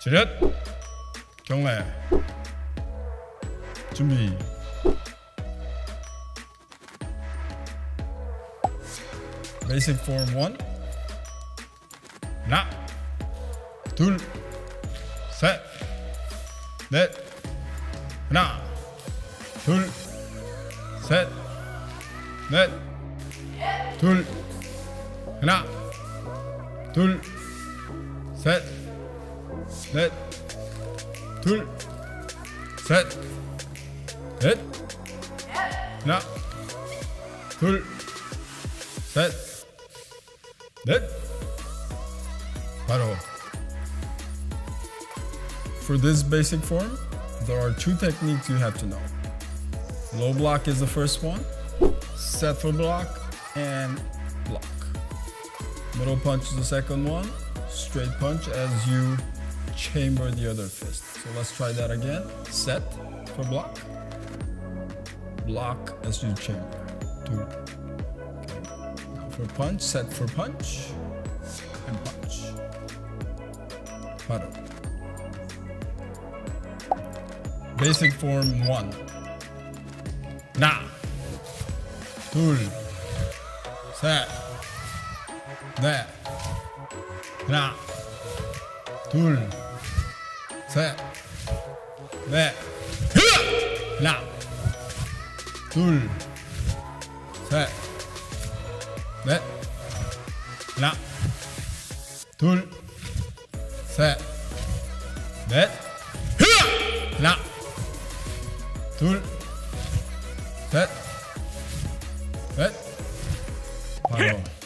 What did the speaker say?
지렛 경례 준비 Basic form 1 하나 둘 셋 넷 하나 둘 셋 넷 둘 하나 둘 셋 넷 둘 셋 넷 하나 둘 셋 넷 바로. For this basic form, there are two techniques you have to know. Low block is the first one, set for block, and block. Middle punch is the second one, straight punch as you chamber the other fist. So let's try that again. Set for block, block as you chamber. Two. Okay. Now for punch, set for punch, and punch. Paro. Basic form 1. 하나, 둘, 셋, 넷, 하나, 둘, 셋, 넷, 하나, 둘, 셋, 넷, 하나, 둘, 셋, 넷, 하나, 둘, 셋, 넷, 바로.